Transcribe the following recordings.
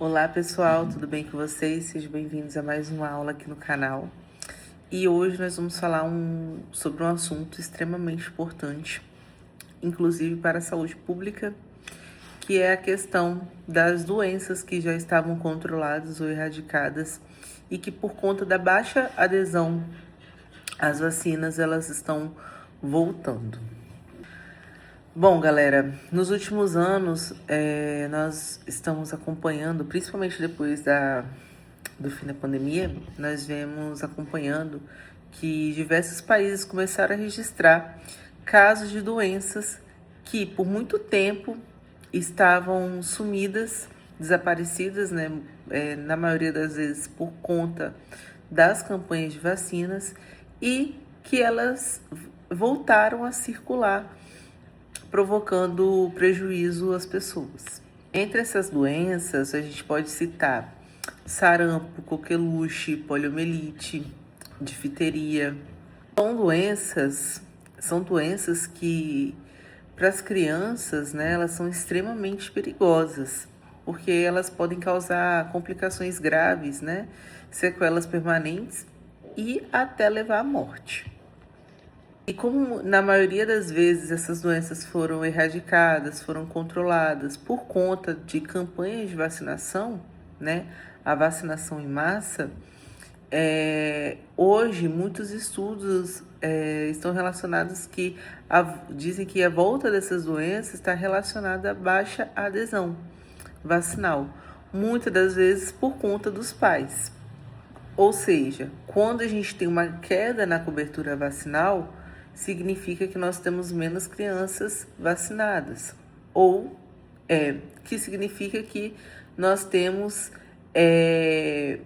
Olá pessoal, tudo bem com vocês? Sejam bem-vindos a mais uma aula aqui no canal. E hoje nós vamos falar sobre um assunto extremamente importante, inclusive para a saúde pública, que é a questão das doenças que já estavam controladas ou erradicadas e que por conta da baixa adesão às vacinas, elas estão voltando. Bom, galera, nos últimos anos, nós estamos acompanhando, principalmente depois do fim da pandemia, nós vemos acompanhando que diversos países começaram a registrar casos de doenças que, por muito tempo, estavam sumidas, desaparecidas, né? Na maioria das vezes por conta das campanhas de vacinas, e que elas voltaram a circular, provocando prejuízo às pessoas. Entre essas doenças, a gente pode citar sarampo, coqueluche, poliomielite, difteria. São doenças que, para as crianças, né, elas são extremamente perigosas, porque elas podem causar complicações graves, né, sequelas permanentes e até levar à morte. E como na maioria das vezes essas doenças foram erradicadas, foram controladas por conta de campanhas de vacinação, né, a vacinação em massa, hoje muitos estudos estão relacionados que dizem que a volta dessas doenças está relacionada à baixa adesão vacinal, muitas das vezes por conta dos pais. Ou seja, quando a gente tem uma queda na cobertura vacinal, significa que nós temos menos crianças vacinadas, ou que significa que nós temos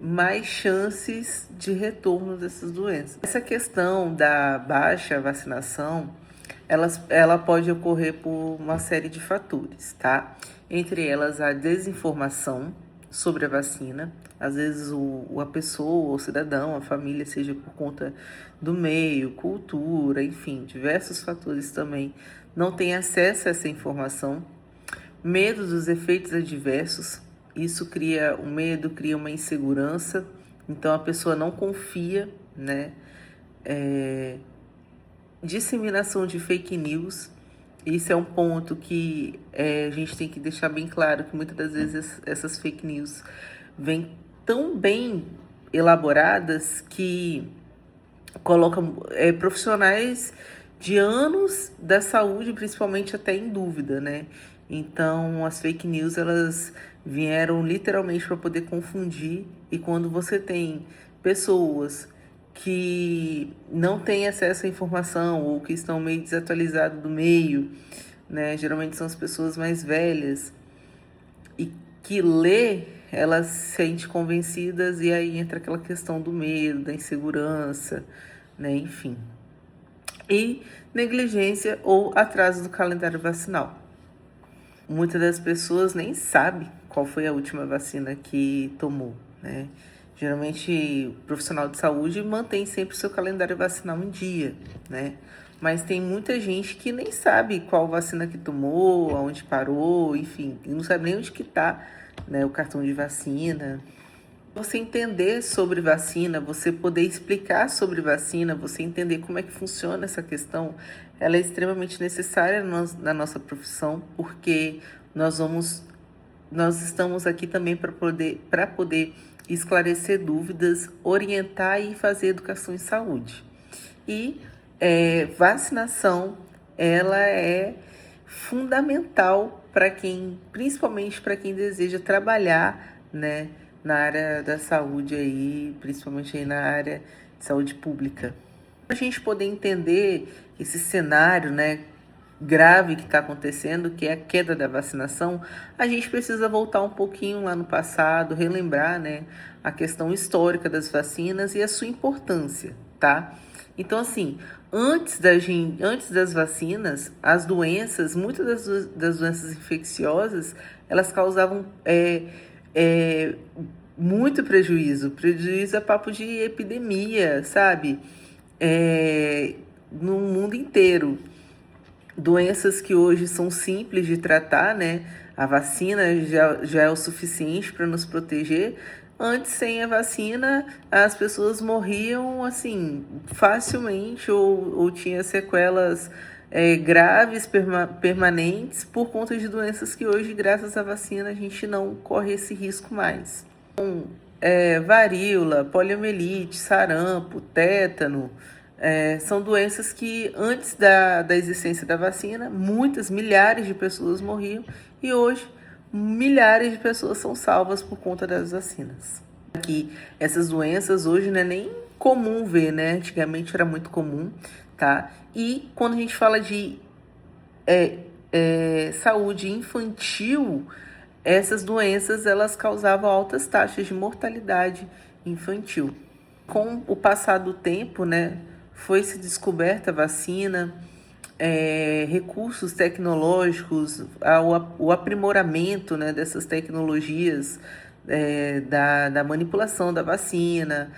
mais chances de retorno dessas doenças. Essa questão da baixa vacinação, ela pode ocorrer por uma série de fatores, tá? Entre elas a desinformação sobre a vacina. Às vezes a pessoa, o cidadão, a família, seja por conta do meio, cultura, enfim, diversos fatores também, não tem acesso a essa informação. Medo dos efeitos adversos, isso cria um medo, cria uma insegurança, então a pessoa não confia, né? Disseminação de fake news, isso é um ponto que a gente tem que deixar bem claro, que muitas das vezes essas fake news vêm tão bem elaboradas que colocam profissionais de anos da saúde, principalmente, até em dúvida, né? Então, as fake news, elas vieram literalmente para poder confundir, e quando você tem pessoas que não têm acesso à informação ou que estão meio desatualizadas do meio, né? Geralmente são as pessoas mais velhas e que elas se sentem convencidas, e aí entra aquela questão do medo, da insegurança, né? Enfim. E negligência ou atraso do calendário vacinal. Muitas das pessoas nem sabem qual foi a última vacina que tomou, né? Geralmente, o profissional de saúde mantém sempre o seu calendário vacinal em dia, né? Mas tem muita gente que nem sabe qual vacina que tomou, aonde parou, enfim, não sabe nem onde que tá, né, o cartão de vacina. Você entender sobre vacina, você poder explicar sobre vacina, você entender como é que funciona essa questão, ela é extremamente necessária na nossa profissão, porque nós estamos aqui também para poder esclarecer dúvidas, orientar e fazer educação em saúde. E vacinação, ela é fundamental principalmente para quem deseja trabalhar, né, na área da saúde aí, principalmente aí na área de saúde pública. Para a gente poder entender esse cenário, né, grave que está acontecendo, que é a queda da vacinação, a gente precisa voltar um pouquinho lá no passado, relembrar, né, a questão histórica das vacinas e a sua importância, tá? Então, assim, antes das vacinas, as doenças, muitas das doenças infecciosas, elas causavam muito prejuízo a papo de epidemia, sabe? No mundo inteiro. Doenças que hoje são simples de tratar, né? a vacina já é o suficiente para nos proteger. Antes, sem a vacina, as pessoas morriam assim facilmente ou tinha sequelas graves, permanentes, por conta de doenças que hoje, graças à vacina, a gente não corre esse risco mais. Então, varíola, poliomielite, sarampo, tétano, são doenças que antes da existência da vacina, milhares de pessoas morriam e hoje milhares de pessoas são salvas por conta das vacinas. Aqui, essas doenças hoje não é nem comum ver, né? Antigamente era muito comum, tá? E quando a gente fala de saúde infantil, essas doenças elas causavam altas taxas de mortalidade infantil. Com o passar do tempo, né, foi-se descoberta a vacina, recursos tecnológicos, o aprimoramento, né, dessas tecnologias, da manipulação da vacina,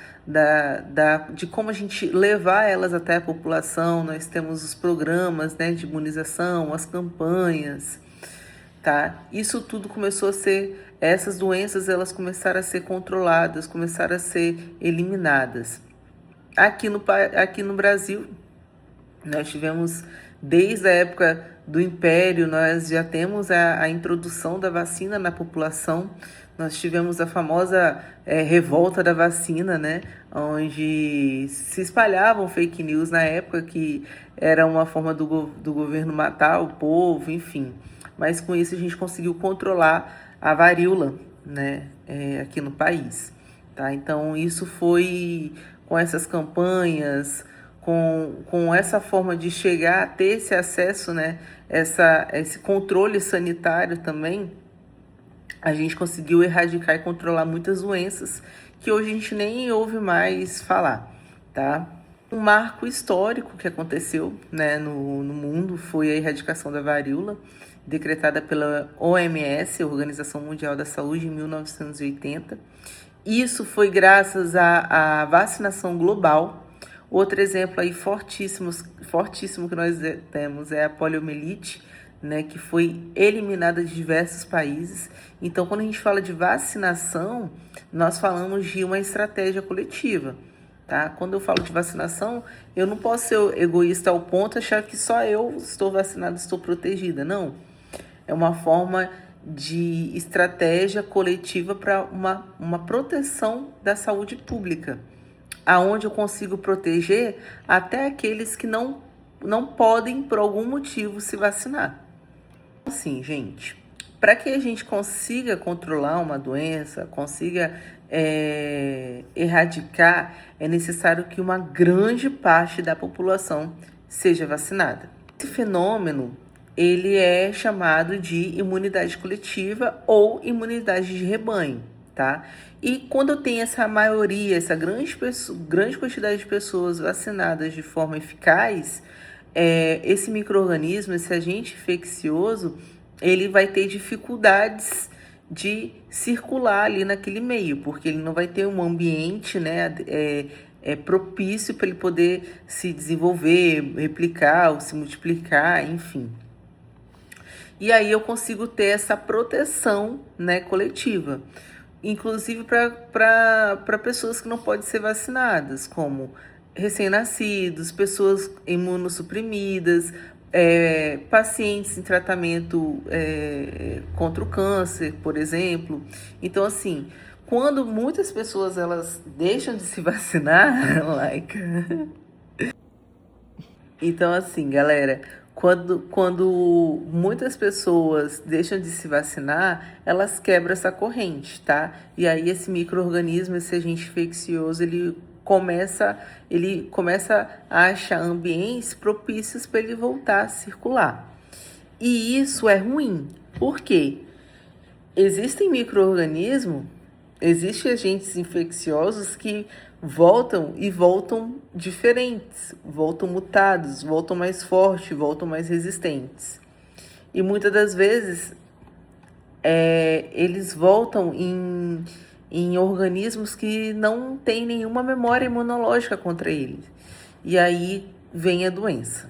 de como a gente levar elas até a população. Nós temos os programas, né, de imunização, as campanhas, tá? Isso tudo começou a ser, essas doenças elas começaram a ser controladas, começaram a ser eliminadas. Aqui no Brasil, nós tivemos, desde a época do Império, nós já temos a introdução da vacina na população. Nós tivemos a famosa revolta da vacina, né? Onde se espalhavam fake news na época, que era uma forma do governo matar o povo, enfim. Mas com isso a gente conseguiu controlar a varíola, né? Aqui no país, tá? Então isso foi com essas campanhas, com essa forma de chegar a ter esse acesso, né, esse controle sanitário também, a gente conseguiu erradicar e controlar muitas doenças que hoje a gente nem ouve mais falar, tá? Um marco histórico que aconteceu, né, no mundo foi a erradicação da varíola, decretada pela OMS, Organização Mundial da Saúde, em 1980. Isso foi graças à vacinação global. Outro exemplo aí fortíssimo que nós temos é a poliomielite, né, que foi eliminada de diversos países. Então, quando a gente fala de vacinação, nós falamos de uma estratégia coletiva, tá? Quando eu falo de vacinação, eu não posso ser egoísta ao ponto de achar que só eu estou vacinada, estou protegida. Não. É uma forma de estratégia coletiva para uma proteção da saúde pública, aonde eu consigo proteger até aqueles que não podem, por algum motivo, se vacinar. Assim, gente, para que a gente consiga controlar uma doença, consiga erradicar, é necessário que uma grande parte da população seja vacinada. Esse fenômeno, ele é chamado de imunidade coletiva ou imunidade de rebanho, tá? E quando eu tenho essa maioria, essa grande quantidade de pessoas vacinadas de forma eficaz, esse micro-organismo, esse agente infeccioso, ele vai ter dificuldades de circular ali naquele meio, porque ele não vai ter um ambiente, né, propício para ele poder se desenvolver, replicar ou se multiplicar, enfim. E aí eu consigo ter essa proteção, né, coletiva, inclusive para pessoas que não podem ser vacinadas, como recém-nascidos, pessoas imunossuprimidas, pacientes em tratamento contra o câncer, por exemplo. Então, assim, quando muitas pessoas elas deixam de se vacinar, então, assim, galera, quando muitas pessoas deixam de se vacinar, elas quebram essa corrente, tá? E aí esse micro-organismo, esse agente infeccioso, ele começa a achar ambientes propícios para ele voltar a circular. E isso é ruim. Por quê? Existem micro-organismos, existem agentes infecciosos que voltam diferentes, voltam mutados, voltam mais fortes, voltam mais resistentes. E muitas das vezes eles voltam em organismos que não têm nenhuma memória imunológica contra eles. E aí vem a doença.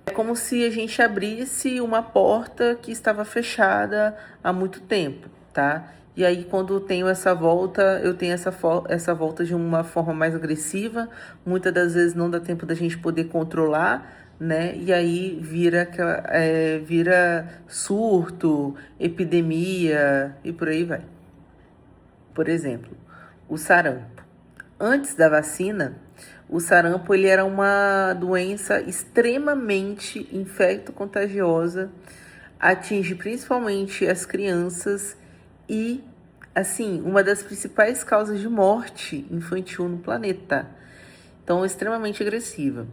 É como se a gente abrisse uma porta que estava fechada há muito tempo, tá? E aí, quando eu tenho essa volta, eu tenho essa volta de uma forma mais agressiva. Muitas das vezes não dá tempo da gente poder controlar, né? E aí vira surto, epidemia e por aí vai. Por exemplo, o sarampo. Antes da vacina, o sarampo ele era uma doença extremamente infecto-contagiosa, atinge principalmente as crianças e, assim, uma das principais causas de morte infantil no planeta. Então, extremamente agressiva.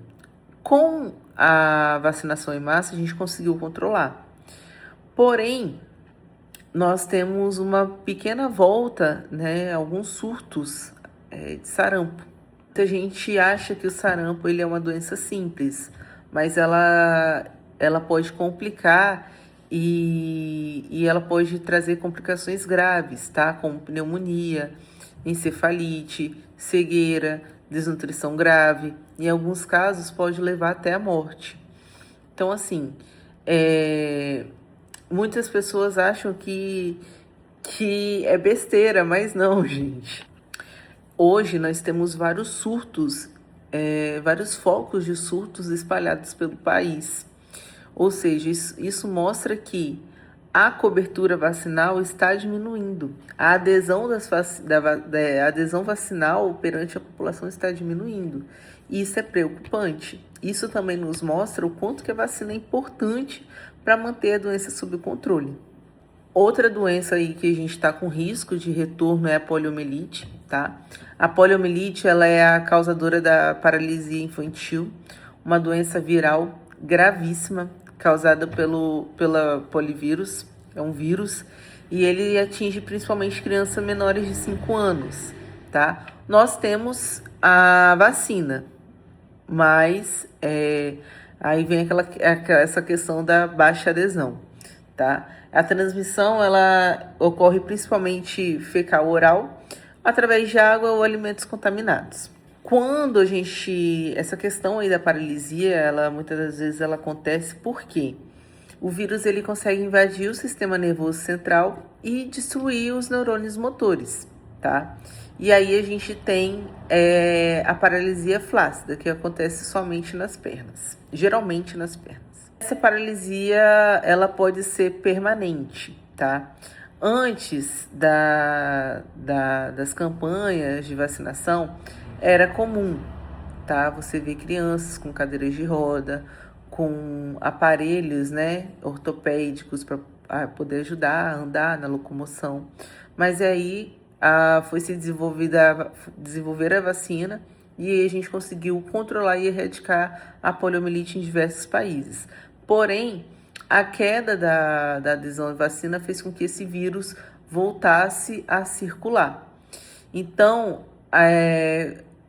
Com a vacinação em massa, a gente conseguiu controlar. Porém, nós temos uma pequena volta, né, alguns surtos de sarampo. Muita gente acha que o sarampo ele é uma doença simples, mas ela pode complicar e ela pode trazer complicações graves, tá? Como pneumonia, encefalite, cegueira, desnutrição grave. Em alguns casos pode levar até a morte. Então, assim, muitas pessoas acham que é besteira, mas não, gente. Hoje nós temos vários surtos, vários focos de surtos espalhados pelo país. Ou seja, isso mostra que a cobertura vacinal está diminuindo. A adesão, a adesão vacinal perante a população está diminuindo. E isso é preocupante. Isso também nos mostra o quanto que a vacina é importante para manter a doença sob controle. Outra doença aí que a gente está com risco de retorno é a poliomielite, tá? A poliomielite, ela é a causadora da paralisia infantil, uma doença viral gravíssima causada pela polivírus, é um vírus, e ele atinge principalmente crianças menores de 5 anos, tá? Nós temos a vacina, mas aí vem essa questão da baixa adesão, tá? A transmissão, ela ocorre principalmente fecal-oral, através de água ou alimentos contaminados. Quando essa questão aí da paralisia, muitas das vezes ela acontece porque o vírus ele consegue invadir o sistema nervoso central e destruir os neurônios motores, tá? E aí a gente tem a paralisia flácida, que acontece somente nas pernas, geralmente nas pernas. Essa paralisia, ela pode ser permanente, tá? Antes das campanhas de vacinação, era comum, tá? Você vê crianças com cadeiras de roda, com aparelhos, né, ortopédicos para poder ajudar a andar na locomoção. Mas aí foi se desenvolver a vacina e a gente conseguiu controlar e erradicar a poliomielite em diversos países. Porém, a queda da adesão à vacina fez com que esse vírus voltasse a circular. Então,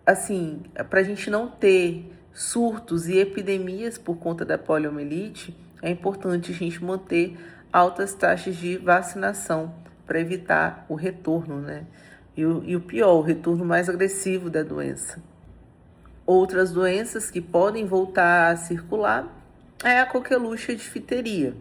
assim, para a gente não ter surtos e epidemias por conta da poliomielite, é importante a gente manter altas taxas de vacinação para evitar o retorno, né? E o pior, o retorno mais agressivo da doença. Outras doenças que podem voltar a circular é a coqueluche e a difteria.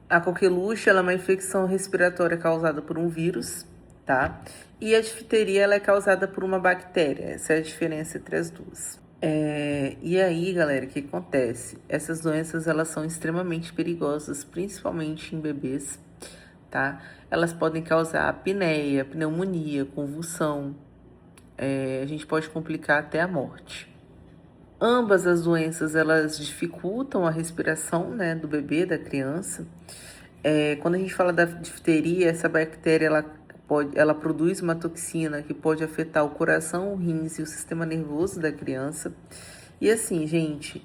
A coqueluche ela é uma infecção respiratória causada por um vírus, tá? E a difteria ela é causada por uma bactéria. Essa é a diferença entre as duas. E aí, galera, o que acontece? Essas doenças elas são extremamente perigosas, principalmente em bebês, tá? Elas podem causar apneia, pneumonia, convulsão. A gente pode complicar até a morte. Ambas as doenças, elas dificultam a respiração, né, do bebê, da criança. Quando a gente fala da difteria, essa bactéria, ela produz uma toxina que pode afetar o coração, o rins e o sistema nervoso da criança. E assim, gente,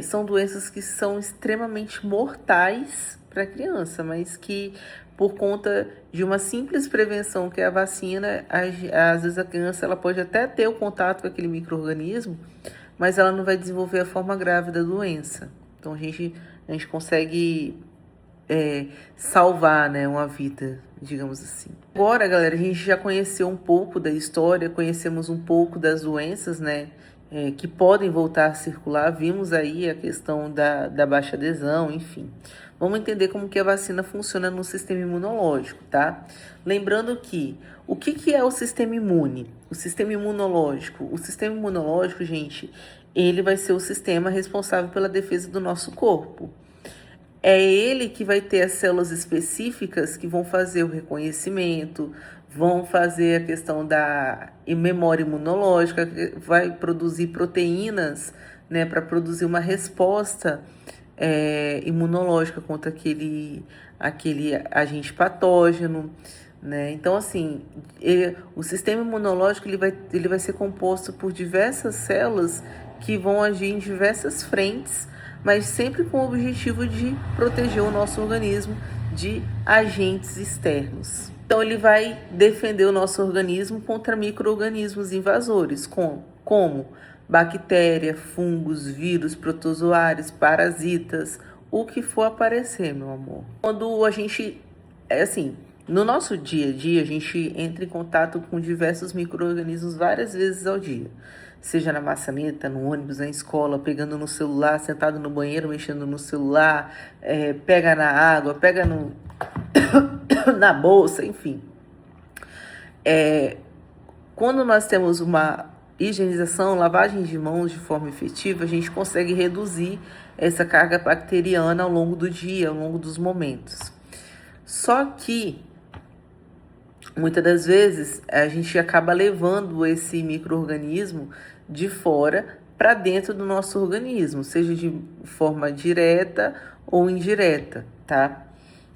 são doenças que são extremamente mortais para a criança, mas que por conta de uma simples prevenção que é a vacina, às vezes a criança ela pode até ter o contato com aquele micro-organismo, mas ela não vai desenvolver a forma grave da doença. Então a gente consegue salvar, né, uma vida, digamos assim. Agora, galera, a gente já conheceu um pouco da história, conhecemos um pouco das doenças, né, que podem voltar a circular. Vimos aí a questão da baixa adesão, enfim. Vamos entender como que a vacina funciona no sistema imunológico, tá? Lembrando que o que é o sistema imune? O sistema imunológico, gente, ele vai ser o sistema responsável pela defesa do nosso corpo. É ele que vai ter as células específicas que vão fazer o reconhecimento, vão fazer a questão da memória imunológica, vai produzir proteínas, né, para produzir uma resposta imunológica contra aquele agente patógeno, né? Então, assim, o sistema imunológico ele vai ser composto por diversas células que vão agir em diversas frentes, mas sempre com o objetivo de proteger o nosso organismo de agentes externos. Então, ele vai defender o nosso organismo contra micro-organismos invasores, como bactéria, fungos, vírus, protozoários, parasitas, o que for aparecer, meu amor. Quando a gente, no nosso dia a dia, a gente entra em contato com diversos micro-organismos várias vezes ao dia. Seja na maçaneta, no ônibus, na escola, pegando no celular, sentado no banheiro, mexendo no celular, pega na água, pega na bolsa, enfim. Quando nós temos uma higienização, lavagem de mãos de forma efetiva, a gente consegue reduzir essa carga bacteriana ao longo do dia, ao longo dos momentos. Só que, muitas das vezes, a gente acaba levando esse micro-organismo de fora para dentro do nosso organismo, seja de forma direta ou indireta, tá?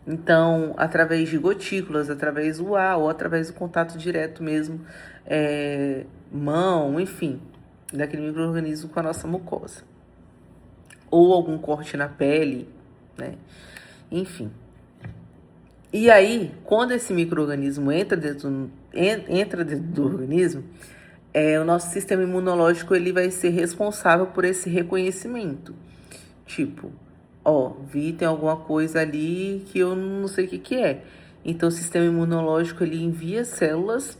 Então, através de gotículas, através do ar ou através do contato direto mesmo, mão, enfim, daquele micro-organismo com a nossa mucosa. Ou algum corte na pele, né? Enfim. E aí, quando esse micro-organismo entra dentro do organismo, o nosso sistema imunológico ele vai ser responsável por esse reconhecimento. Tipo, vi tem alguma coisa ali que eu não sei o que é. Então, o sistema imunológico ele envia células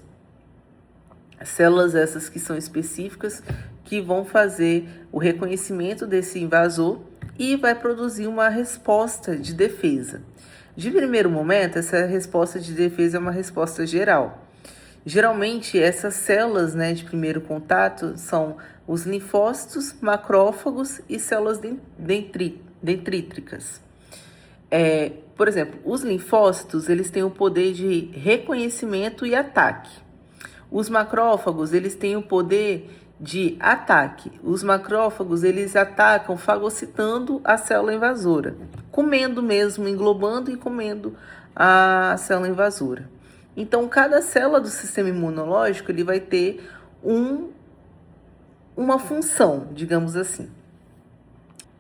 essas que são específicas, que vão fazer o reconhecimento desse invasor e vai produzir uma resposta de defesa. De primeiro momento, essa resposta de defesa é uma resposta geral. Geralmente, essas células, né, de primeiro contato são os linfócitos, macrófagos e células dendríticas. Por exemplo, os linfócitos eles têm o poder de reconhecimento e ataque. Os macrófagos eles têm o poder de ataque. Os macrófagos eles atacam fagocitando a célula invasora, comendo mesmo, englobando e comendo a célula invasora. Então, cada célula do sistema imunológico ele vai ter uma função, digamos assim.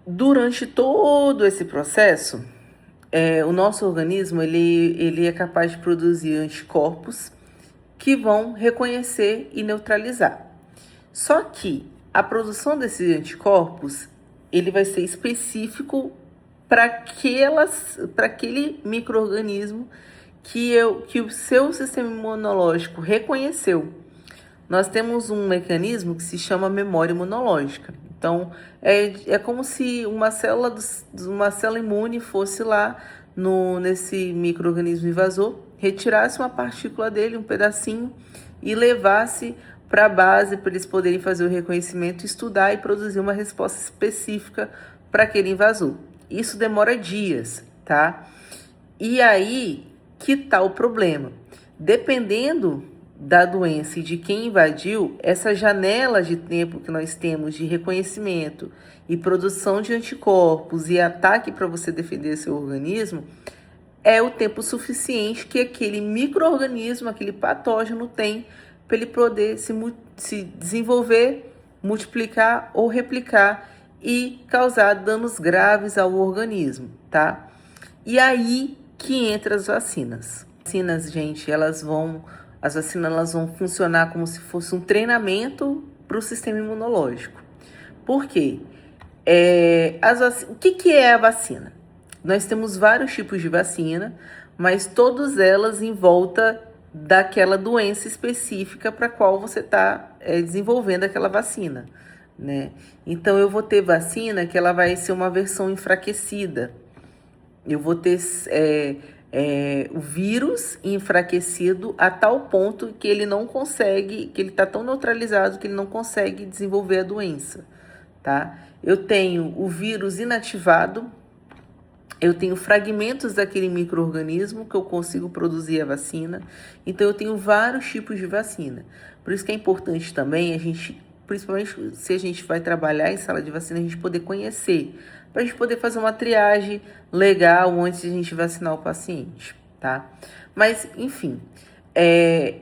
Durante todo esse processo, o nosso organismo ele é capaz de produzir anticorpos que vão reconhecer e neutralizar. Só que a produção desses anticorpos ele vai ser específico para aquele micro-organismo que o seu sistema imunológico reconheceu. Nós temos um mecanismo que se chama memória imunológica. Então, é como se uma célula imune fosse lá nesse micro-organismo invasor, retirasse uma partícula dele, um pedacinho, e levasse para a base para eles poderem fazer o reconhecimento, estudar e produzir uma resposta específica para aquele invasor. Isso demora dias, tá? E aí que tá o problema. Dependendo da doença e de quem invadiu, essa janela de tempo que nós temos de reconhecimento e produção de anticorpos e ataque para você defender seu organismo é o tempo suficiente que aquele micro-organismo, aquele patógeno tem para ele poder se desenvolver, multiplicar ou replicar e causar danos graves ao organismo, tá? E aí que entra as vacinas. As vacinas, gente, as vacinas vão funcionar como se fosse um treinamento para o sistema imunológico. Por quê? O que é a vacina? Nós temos vários tipos de vacina, mas todas elas em volta daquela doença específica para a qual você está desenvolvendo aquela vacina. né? Então, eu vou ter vacina que ela vai ser uma versão enfraquecida. Eu vou ter o vírus enfraquecido a tal ponto que ele não consegue, que ele está tão neutralizado que ele não consegue desenvolver a doença, tá? Eu tenho o vírus inativado, eu tenho fragmentos daquele micro-organismo que eu consigo produzir a vacina. Então, eu tenho vários tipos de vacina. Por isso que é importante também a gente, principalmente se a gente vai trabalhar em sala de vacina, a gente poder conhecer, para a gente poder fazer uma triagem legal antes de a gente vacinar o paciente, tá? Mas, enfim,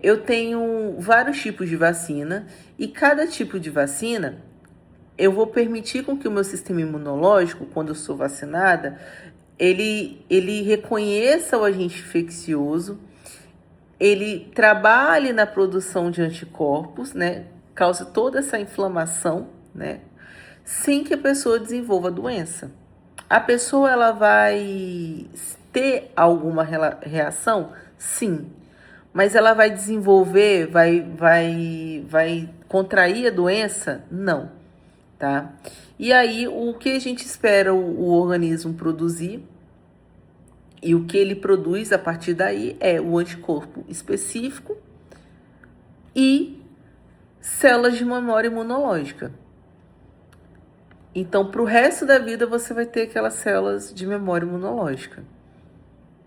eu tenho vários tipos de vacina e cada tipo de vacina eu vou permitir com que o meu sistema imunológico, quando eu sou vacinada, ele reconheça o agente infeccioso, ele trabalhe na produção de anticorpos, né? Causa toda essa inflamação, né? Sem que a pessoa desenvolva a doença. A pessoa ela vai ter alguma reação? Sim. Mas ela vai desenvolver, vai contrair a doença? Não, tá? E aí, o que a gente espera o organismo produzir e o que ele produz a partir daí é o anticorpo específico e células de memória imunológica. Então, para o resto da vida, você vai ter aquelas células de memória imunológica,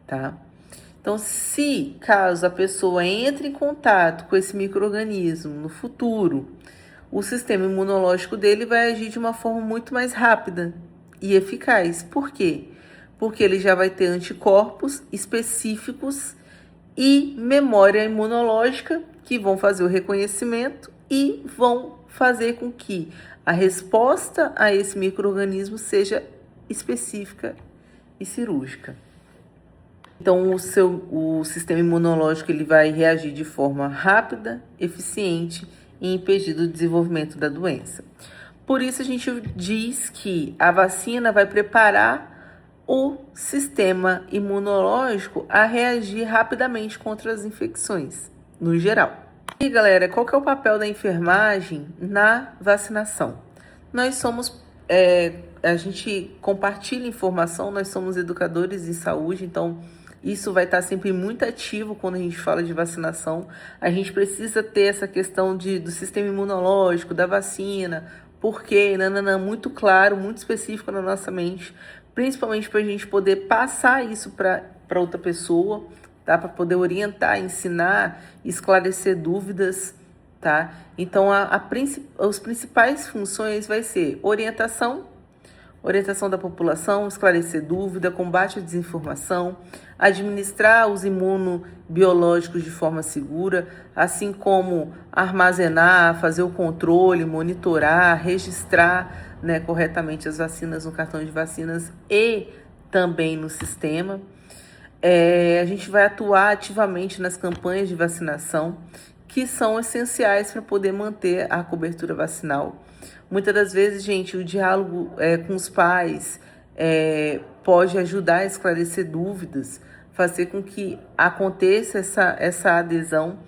tá? Então, se caso a pessoa entre em contato com esse micro-organismo no futuro, o sistema imunológico dele vai agir de uma forma muito mais rápida e eficaz. Por quê? Porque ele já vai ter anticorpos específicos e memória imunológica que vão fazer o reconhecimento e vão fazer com que a resposta a esse micro-organismo seja específica e cirúrgica. Então, o sistema imunológico ele vai reagir de forma rápida, eficiente e impedir o desenvolvimento da doença. Por isso, a gente diz que a vacina vai preparar o sistema imunológico a reagir rapidamente contra as infecções, no geral. E, galera, qual que é o papel da enfermagem na vacinação? Nós somos... a gente compartilha informação, nós somos educadores em saúde, então... Isso vai estar sempre muito ativo quando a gente fala de vacinação. A gente precisa ter essa questão do sistema imunológico, da vacina, porque, muito claro, muito específico na nossa mente, principalmente para a gente poder passar isso para outra pessoa, tá? Para poder orientar, ensinar, esclarecer dúvidas, tá? Então, as principais funções vai ser orientação da população, esclarecer dúvida, combate à desinformação, administrar os imunobiológicos de forma segura, assim como armazenar, fazer o controle, monitorar, registrar, né, corretamente as vacinas no cartão de vacinas e também no sistema. A gente vai atuar ativamente nas campanhas de vacinação, que são essenciais para poder manter a cobertura vacinal. Muitas das vezes, gente, o diálogo com os pais pode ajudar a esclarecer dúvidas, fazer com que aconteça essa adesão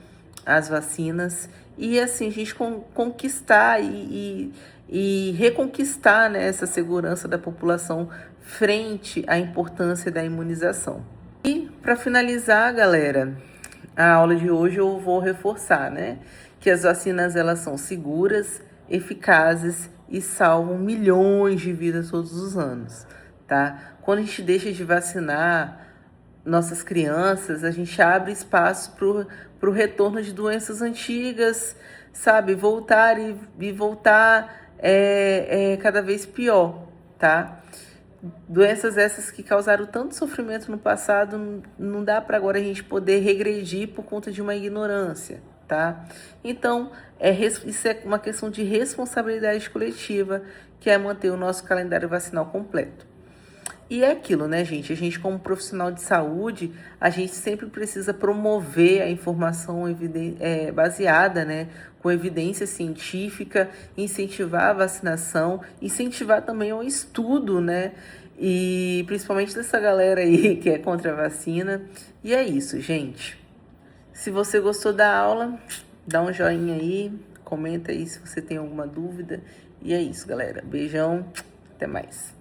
às vacinas e assim a gente conquistar e reconquistar, né, essa segurança da população frente à importância da imunização. E para finalizar, galera, a aula de hoje eu vou reforçar, né, que as vacinas elas são seguras, eficazes e salvam milhões de vidas todos os anos, tá? Quando a gente deixa de vacinar nossas crianças, a gente abre espaço para o retorno de doenças antigas, sabe? Voltar cada vez pior, tá? Doenças essas que causaram tanto sofrimento no passado, não dá para agora a gente poder regredir por conta de uma ignorância, tá? Então, isso é uma questão de responsabilidade coletiva, que é manter o nosso calendário vacinal completo. E é aquilo, né, gente? A gente, como profissional de saúde, a gente sempre precisa promover a informação baseada, né, com evidência científica, incentivar a vacinação, incentivar também o estudo, né? E principalmente dessa galera aí que é contra a vacina. E é isso, gente. Se você gostou da aula, dá um joinha aí, comenta aí se você tem alguma dúvida E é isso, galera. Beijão, até mais.